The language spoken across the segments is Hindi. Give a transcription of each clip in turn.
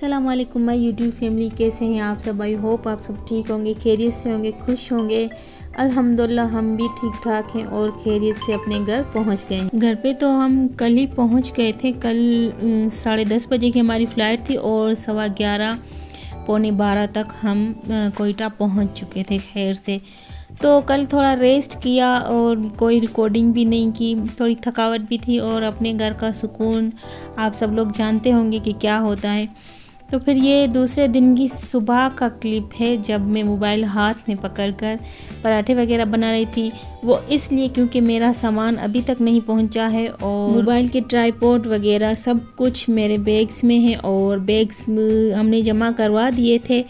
अस्सलाम वालेकुम माय यूट्यूब फैमिली, कैसे हैं आप सब। आई होप आप सब ठीक होंगे, खैरियत से होंगे, खुश होंगे। अल्हम्दुलिल्लाह हम भी ठीक ठाक हैं और खैरियत से अपने घर पहुंच गए हैं। घर पे तो हम कल ही पहुंच गए थे। कल 10:30 बजे की हमारी फ़्लाइट थी और 11:15 पौने 12 तक हम कोयटा पहुंच चुके थे खैर से। तो कल थोड़ा रेस्ट किया और कोई रिकॉर्डिंग भी नहीं की, थोड़ी थकावट भी थी और अपने घर का सुकून आप सब लोग जानते होंगे कि क्या होता है। तो फिर ये दूसरे दिन की सुबह का क्लिप है जब मैं मोबाइल हाथ में पकड़कर पराठे वगैरह बना रही थी। वो इसलिए क्योंकि मेरा सामान अभी तक नहीं पहुंचा है और मोबाइल के ट्राइपॉड वगैरह सब कुछ मेरे बैग्स में है और बैग्स हमने जमा करवा दिए थे।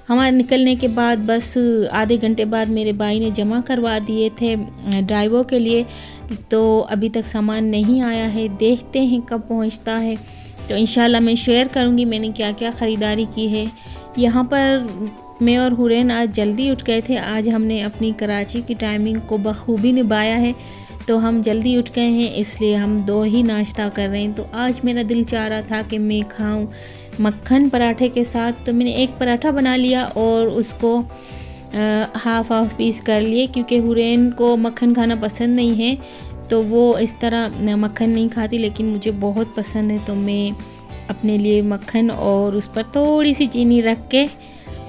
हमारे निकलने के बाद बस आधे घंटे बाद मेरे भाई ने जमा करवा दिए थे ड्राइवरों के लिए। तो अभी तक सामान नहीं आया है, देखते हैं कब पहुंचता है। तो इंशाल्लाह मैं शेयर करूंगी मैंने क्या क्या ख़रीदारी की है। यहाँ पर मैं और हुरैन आज जल्दी उठ गए थे। आज हमने अपनी कराची की टाइमिंग को बखूबी निभाया है, तो हम जल्दी उठ गए हैं, इसलिए हम 2 ही नाश्ता कर रहे हैं। तो आज मेरा दिल चाह रहा था कि मैं खाऊं मक्खन पराठे के साथ, तो मैंने एक पराठा बना लिया और उसको हाफ पीस कर लिए क्योंकि हुरैन को मक्खन खाना पसंद नहीं है, तो वो इस तरह मक्खन नहीं खाती, लेकिन मुझे बहुत पसंद है। तो मैं अपने लिए मक्खन और उस पर थोड़ी सी चीनी रख के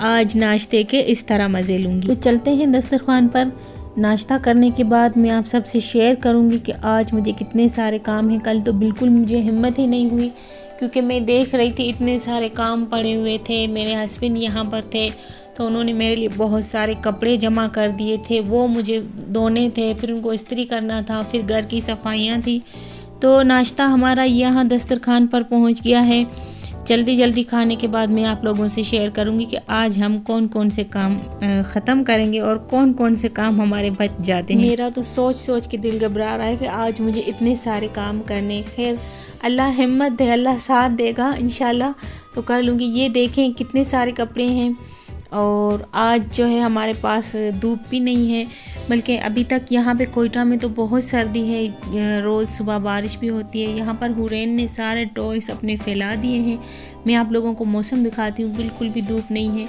आज नाश्ते के इस तरह मज़े लूँगी। तो चलते हैं दस्तरखान पर। नाश्ता करने के बाद मैं आप सबसे शेयर करूंगी कि आज मुझे कितने सारे काम हैं। कल तो बिल्कुल मुझे हिम्मत ही नहीं हुई क्योंकि मैं देख रही थी इतने सारे काम पड़े हुए थे। मेरे हस्बैंड यहाँ पर थे तो उन्होंने मेरे लिए बहुत सारे कपड़े जमा कर दिए थे, वो मुझे धोने थे, फिर उनको इस्त्री करना था, फिर घर की सफाइयाँ थी। तो नाश्ता हमारा यहाँ दस्तरखान पर पहुँच गया है। जल्दी जल्दी खाने के बाद मैं आप लोगों से शेयर करूंगी कि आज हम कौन कौन से काम ख़त्म करेंगे और कौन कौन से काम हमारे बच जाते हैं। मेरा तो सोच सोच के दिल घबरा रहा है कि आज मुझे इतने सारे काम करने। खैर अल्लाह हिम्मत दे, अल्लाह साथ देगा, इंशाल्लाह तो कर लूँगी। ये देखें कितने सारे कपड़े हैं और आज जो है हमारे पास धूप भी नहीं है, बल्कि अभी तक यहाँ पे कोयटा में तो बहुत सर्दी है, रोज़ सुबह बारिश भी होती है। यहाँ पर हुरैन ने सारे टॉयस अपने फैला दिए हैं। मैं आप लोगों को मौसम दिखाती हूँ, बिल्कुल भी धूप नहीं है।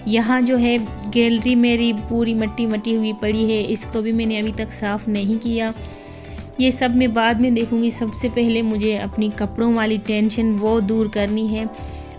यहाँ जो है गैलरी मेरी पूरी मट्टी मट्टी हुई पड़ी है, इसको भी मैंने अभी तक साफ़ नहीं किया। ये सब मैं बाद में देखूँगी। सबसे पहले मुझे अपनी कपड़ों वाली टेंशन वो दूर करनी है।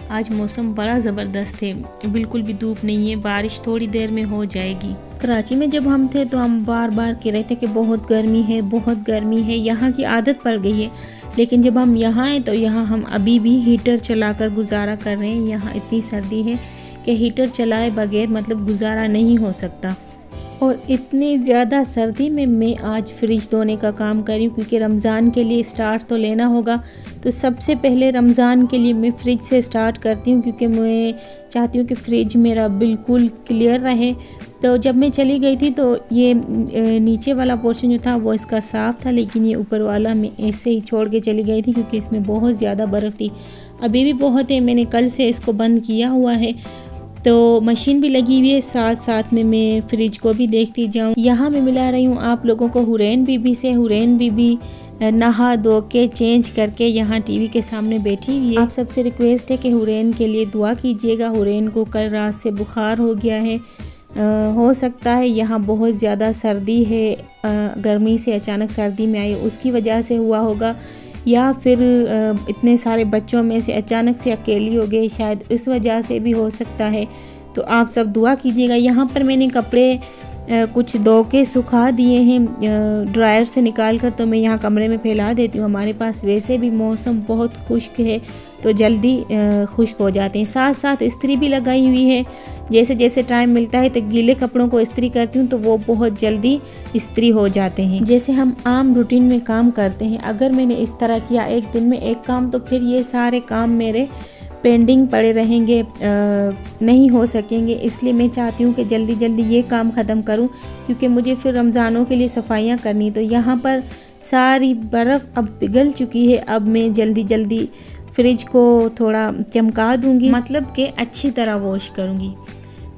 आज मौसम बड़ा ज़बरदस्त है, बिल्कुल भी धूप नहीं है, बारिश थोड़ी देर में हो जाएगी। कराची में जब हम थे तो हम बार बार कह रहे थे कि बहुत गर्मी है, बहुत गर्मी है, यहाँ की आदत पड़ गई है। लेकिन जब हम यहाँ आए तो यहाँ हम अभी भी हीटर चलाकर गुजारा कर रहे हैं। यहाँ इतनी सर्दी है कि हीटर चलाए बगैर मतलब गुजारा नहीं हो सकता। और इतनी ज़्यादा सर्दी में मैं आज फ्रिज धोने का काम कर रही हूँ क्योंकि रमज़ान के लिए स्टार्ट तो लेना होगा। तो सबसे पहले रमज़ान के लिए मैं फ़्रिज से स्टार्ट करती हूँ क्योंकि मैं चाहती हूँ कि फ़्रिज मेरा बिल्कुल क्लियर रहे। तो जब मैं चली गई थी तो ये नीचे वाला पोर्शन जो था वो इसका साफ़ था, लेकिन ये ऊपर वाला मैं ऐसे ही छोड़ के चली गई थी क्योंकि इसमें बहुत ज़्यादा बर्फ़ थी। अभी भी बहुत है, मैंने कल से इसको बंद किया हुआ है। तो मशीन भी लगी हुई है, साथ साथ में मैं फ्रिज को भी देखती जाऊँ। यहाँ मैं मिला रही हूँ आप लोगों को हुरैन बीबी से। हुरैन बीबी नहा धो के चेंज करके यहाँ टीवी के सामने बैठी हुई है। आप सबसे रिक्वेस्ट है कि हुरैन के लिए दुआ कीजिएगा। हुरैन को कल रात से बुखार हो गया है, हो सकता है यहाँ बहुत ज़्यादा सर्दी है, गर्मी से अचानक सर्दी में आई उसकी वजह से हुआ होगा, या फिर इतने सारे बच्चों में से अचानक से अकेली हो गई, शायद इस वजह से भी हो सकता है। तो आप सब दुआ कीजिएगा। यहाँ पर मैंने कपड़े कुछ धो के सुखा दिए हैं ड्रायर से निकाल कर, तो मैं यहाँ कमरे में फैला देती हूँ। हमारे पास वैसे भी मौसम बहुत खुश्क है तो जल्दी खुश्क हो जाते हैं। साथ साथ इस्त्री भी लगाई हुई है, जैसे जैसे टाइम मिलता है तो गीले कपड़ों को इस्त्री करती हूँ तो वो बहुत जल्दी इस्त्री हो जाते हैं। जैसे हम आम रूटीन में काम करते हैं, अगर मैंने इस तरह किया एक दिन में एक काम, तो फिर ये सारे काम मेरे पेंडिंग पड़े रहेंगे, नहीं हो सकेंगे। इसलिए मैं चाहती हूँ कि जल्दी जल्दी ये काम ख़त्म करूँ क्योंकि मुझे फिर रमज़ानों के लिए सफाइयाँ करनी। तो यहाँ पर सारी बर्फ़ अब पिघल चुकी है। अब मैं जल्दी जल्दी फ्रिज को थोड़ा चमका दूँगी, मतलब कि अच्छी तरह वॉश करूँगी।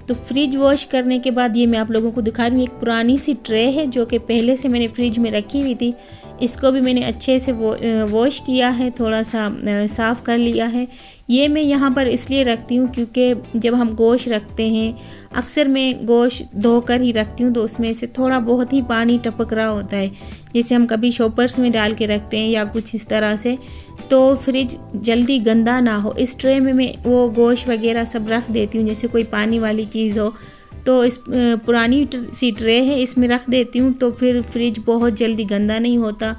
तो फ्रिज वॉश करने के बाद ये मैं आप लोगों को दिखा रही हूँ। एक पुरानी सी ट्रे है जो कि पहले से मैंने फ्रिज में रखी हुई थी। इसको भी मैंने अच्छे से वॉश किया है, थोड़ा सा साफ़ कर लिया है। ये मैं यहाँ पर इसलिए रखती हूँ क्योंकि जब हम गोश्त रखते हैं, अक्सर मैं गोश्त धोकर ही रखती हूँ, तो उसमें से थोड़ा बहुत ही पानी टपक रहा होता है। जैसे हम कभी शॉपर्स में डाल के रखते हैं या कुछ इस तरह से, तो फ्रिज जल्दी गंदा ना हो। इस ट्रे में मैं वो गोश्त वगैरह सब रख देती हूँ। जैसे कोई पानी वाली चीज़ हो तो इस पुरानी सी ट्रे है, इसमें रख देती हूँ, तो फिर फ्रिज बहुत जल्दी गंदा नहीं होता।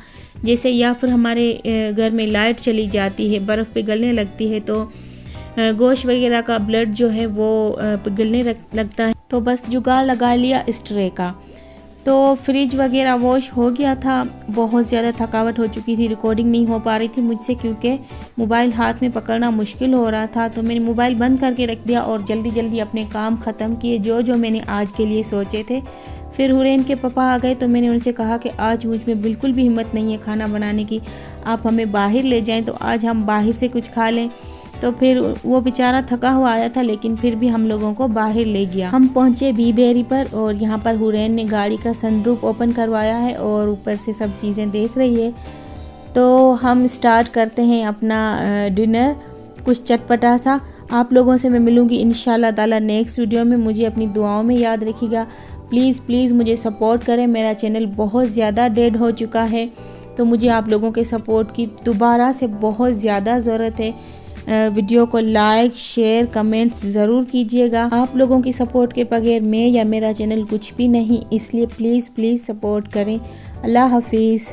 जैसे या फिर हमारे घर में लाइट चली जाती है, बर्फ़ पिघलने लगती है, तो गोश्त वगैरह का ब्लड जो है वो पिघलने लगता है। तो बस जुगाड़ लगा लिया इस ट्रे का। तो फ्रिज वगैरह वॉश हो गया था। बहुत ज़्यादा थकावट हो चुकी थी, रिकॉर्डिंग नहीं हो पा रही थी मुझसे क्योंकि मोबाइल हाथ में पकड़ना मुश्किल हो रहा था। तो मैंने मोबाइल बंद करके रख दिया और जल्दी जल्दी अपने काम ख़त्म किए जो मैंने आज के लिए सोचे थे। फिर हुरैन के पापा आ गए तो मैंने उनसे कहा कि आज मुझ में बिल्कुल भी हिम्मत नहीं है खाना बनाने की, आप हमें बाहर ले जाएँ तो आज हम बाहर से कुछ खा लें। तो फिर वो बेचारा थका हुआ आया था, लेकिन फिर भी हम लोगों को बाहर ले गया। हम पहुंचे बीबेरी पर और यहाँ पर हुरैन ने गाड़ी का सनरूफ ओपन करवाया है और ऊपर से सब चीज़ें देख रही है। तो हम स्टार्ट करते हैं अपना डिनर, कुछ चटपटा सा। आप लोगों से मैं मिलूँगी इंशाल्लाह ताला नेक्स्ट वीडियो में। मुझे अपनी दुआओं में याद रखिएगा। प्लीज़ मुझे सपोर्ट करें। मेरा चैनल बहुत ज़्यादा डेड हो चुका है, तो मुझे आप लोगों के सपोर्ट की दोबारा से बहुत ज़्यादा ज़रूरत है। वीडियो को लाइक, शेयर, कमेंट्स ज़रूर कीजिएगा। आप लोगों की सपोर्ट के बगैर मैं या मेरा चैनल कुछ भी नहीं, इसलिए प्लीज़ सपोर्ट करें। अल्लाह हाफिज़।